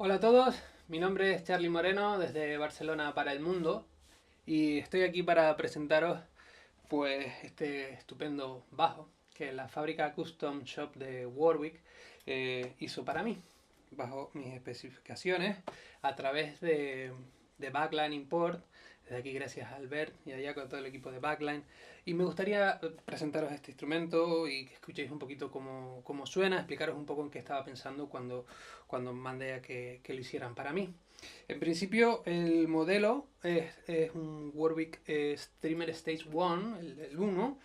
Hola a todos, mi nombre es Charlie Moreno desde Barcelona para el mundo y estoy aquí para presentaros pues este estupendo bajo que la fábrica Custom Shop de Warwick hizo para mí bajo mis especificaciones a través de Backline Import. Desde aquí gracias a Albert y a Jaco, a todo el equipo de Backline. Y me gustaría presentaros este instrumento y que escuchéis un poquito cómo suena, explicaros un poco en qué estaba pensando cuando mandé a que lo hicieran para mí. En principio el modelo es un Warwick Streamer Stage 1, el 1.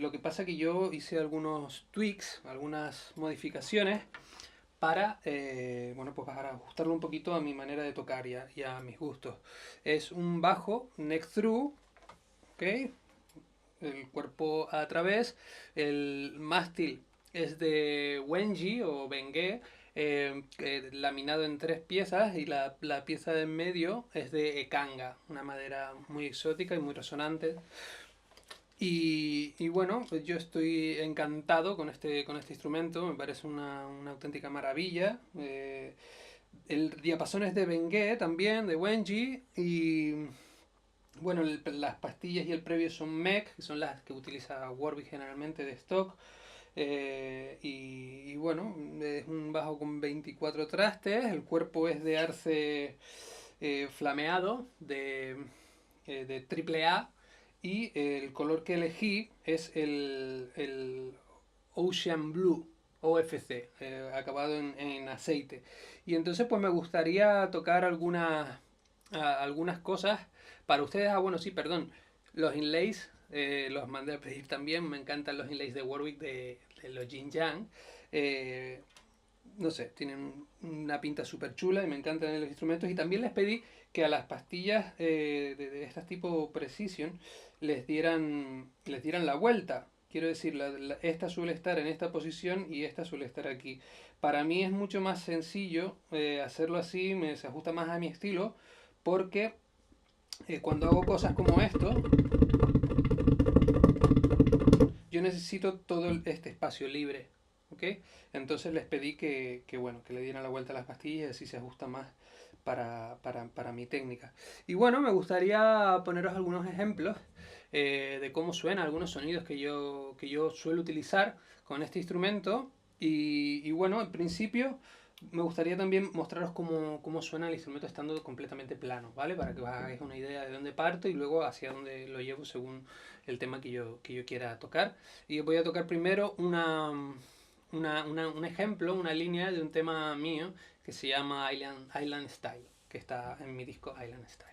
Lo que pasa que yo hice algunos tweaks, algunas modificaciones para bueno, pues para ajustarlo un poquito a mi manera de tocar y a mis gustos. Es un bajo neck through, ¿ok? El cuerpo a través. El mástil es de Wenji o Bengé, laminado en tres piezas, y la pieza de en medio es de Ekanga, una madera muy exótica y muy resonante. Y bueno, pues yo estoy encantado con este instrumento, me parece una auténtica maravilla. El diapasón es de Bengé también, de Wenji, y bueno, las pastillas y el previo son MEC, que son las que utiliza Warwick generalmente de stock. Y bueno, es un bajo con 24 trastes, el cuerpo es de arce flameado de triple A, y el color que elegí es el Ocean Blue, OFC, acabado en aceite. Y entonces pues me gustaría tocar algunas cosas para ustedes. Ah, bueno, sí, perdón. Los inlays los mandé a pedir también. Me encantan los inlays de Warwick de los Jin Yang. Eh, no sé, tienen una pinta súper chula y me encantan los instrumentos. Y también les pedí que a las pastillas de estas tipo Precision les dieran la vuelta. Quiero decir, esta suele estar en esta posición y esta suele estar aquí. Para mí es mucho más sencillo hacerlo así, se ajusta más a mi estilo, porque cuando hago cosas como esto, yo necesito todo este espacio libre. ¿Ok? Entonces les pedí bueno, que le dieran la vuelta a las pastillas y así se ajusta más para mi técnica. Y bueno, me gustaría poneros algunos ejemplos de cómo suenan algunos sonidos que yo suelo utilizar con este instrumento. Y bueno, en principio me gustaría también mostraros cómo suena el instrumento estando completamente plano, ¿vale? Para que os hagáis una idea de dónde parto y luego hacia dónde lo llevo según el tema que yo quiera tocar. Y voy a tocar primero un ejemplo, una línea de un tema mío que se llama Island Style, que está en mi disco Island Style.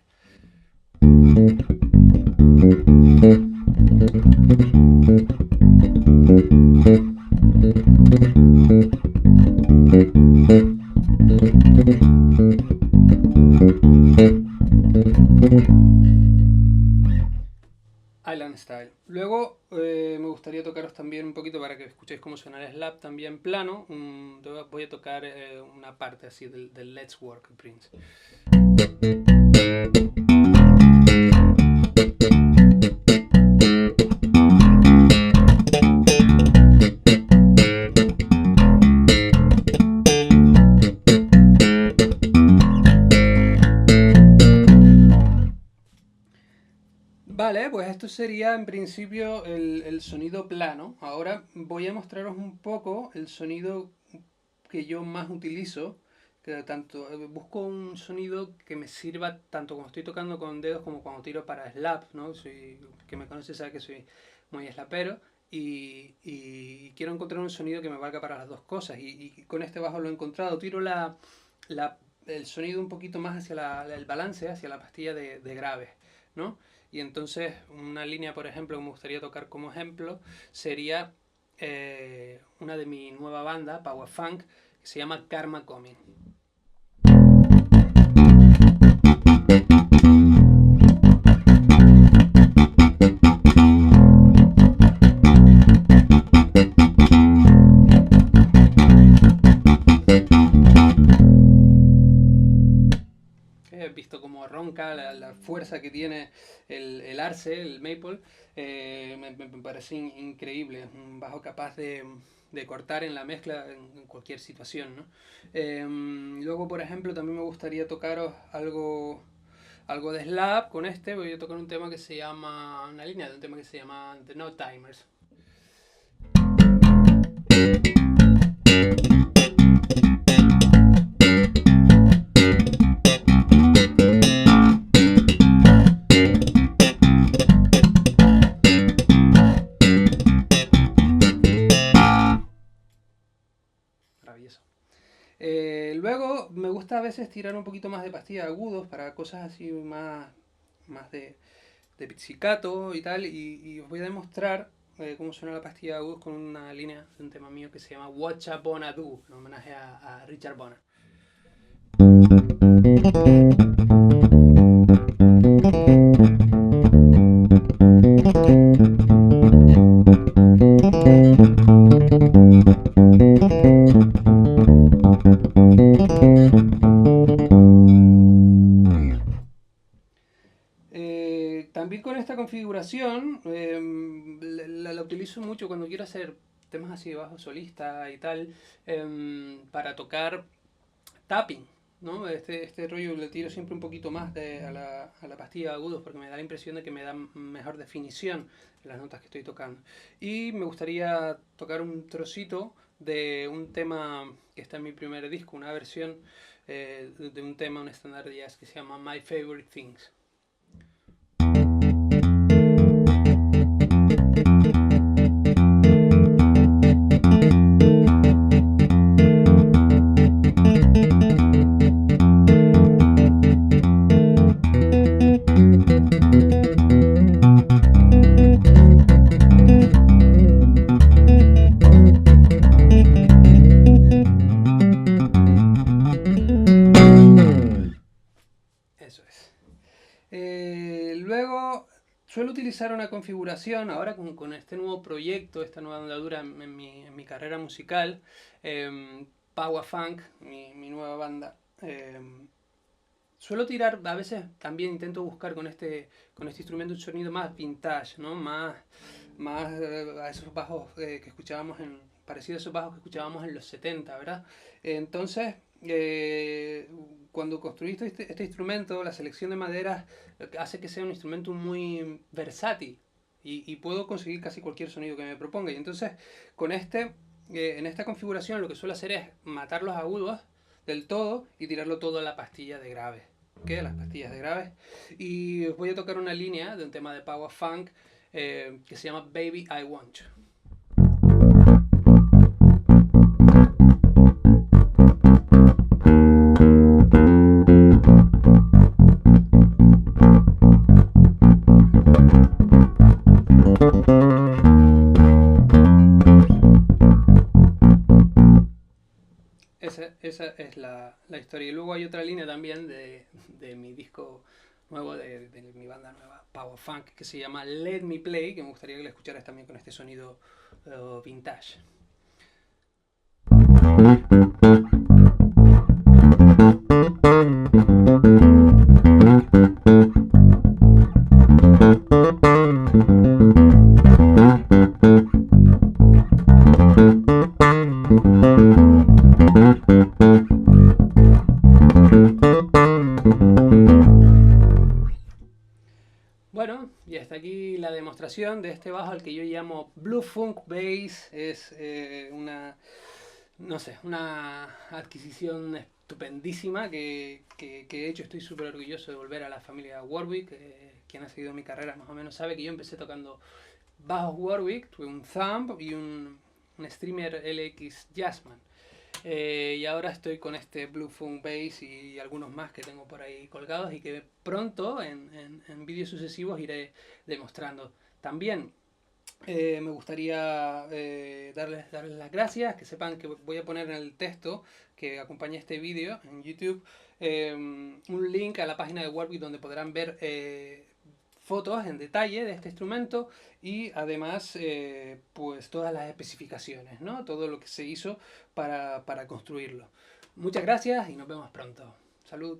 Island Style. Luego me gustaría tocaros también un poquito para que escuchéis cómo suena el slap también plano. Voy a tocar una parte así del Let's Work Prince. Vale, pues esto sería en principio el sonido plano. Ahora voy a mostraros un poco el sonido que yo más utilizo. Que tanto busco un sonido que me sirva tanto cuando estoy tocando con dedos como cuando tiro para slap, ¿no? Que me conoce sabe que soy muy slapero y quiero encontrar un sonido que me valga para las dos cosas. Y con este bajo lo he encontrado. Tiro la- el sonido un poquito más hacia el balance, hacia la pastilla de graves, ¿no? Y entonces una línea, por ejemplo, que me gustaría tocar como ejemplo sería una de mi nueva banda, Power Funk, que se llama Karma Coming. He visto cómo ronca, la fuerza que tiene el arce, el maple, me parece increíble. Es un bajo capaz de cortar en la mezcla en cualquier situación, ¿no? Luego, por ejemplo, también me gustaría tocaros algo de slap con este. Voy a tocar un tema que se llama, una línea de un tema que se llama The No Timers. Maravilloso. Luego me gusta a veces tirar un poquito más de pastilla de agudos para cosas así más de pizzicato y tal. Y os voy a demostrar cómo suena la pastilla de agudos con una línea de un tema mío que se llama Whatcha Bona Do, en homenaje a Richard Bona. También con esta configuración la utilizo mucho cuando quiero hacer temas así de bajo solista y tal, para tocar tapping, ¿no? Este rollo le tiro siempre un poquito más a la pastilla de agudos porque me da la impresión de que me da mejor definición en las notas que estoy tocando. Y me gustaría tocar un trocito de un tema que está en mi primer disco, una versión de un tema, un estándar de jazz que se llama My Favorite Things. Eso es. Luego suelo utilizar una configuración, ahora con este nuevo proyecto, esta nueva andadura en mi carrera musical, Power Funk, mi nueva banda. Suelo tirar, a veces también intento buscar con este instrumento un sonido más vintage, ¿no? Más a esos bajos que escuchábamos parecido a esos bajos que escuchábamos en los 70, ¿verdad? Entonces, cuando construí este instrumento, la selección de maderas hace que sea un instrumento muy versátil y puedo conseguir casi cualquier sonido que me proponga. Y entonces, en esta configuración lo que suelo hacer es matar los agudos del todo y tirarlo todo a la pastilla de graves. ¿Qué? Las pastillas de graves. Y os voy a tocar una línea de un tema de Power Funk que se llama Baby I Want You. Esa es la historia. Y luego hay otra línea también de mi disco nuevo, de mi banda nueva, Power Funk, que se llama Let Me Play, que me gustaría que la escucharas también con este sonido vintage. Bueno, y hasta aquí la demostración de este bajo al que yo llamo Blue Funk Bass. Es no sé, una adquisición estupendísima que he hecho. Estoy súper orgulloso de volver a la familia Warwick. Quien ha seguido mi carrera más o menos sabe que yo empecé tocando bajos Warwick, tuve un Thumb y un Streamer LX Jazzman. Y ahora estoy con este Blue Funk Bass y algunos más que tengo por ahí colgados y que pronto en vídeos sucesivos iré demostrando. También me gustaría darles las gracias, que sepan que voy a poner en el texto que acompaña este vídeo en YouTube un link a la página de Warwick donde podrán ver fotos en detalle de este instrumento y además pues todas las especificaciones, ¿no? Todo lo que se hizo para construirlo. Muchas gracias y nos vemos pronto. Salud.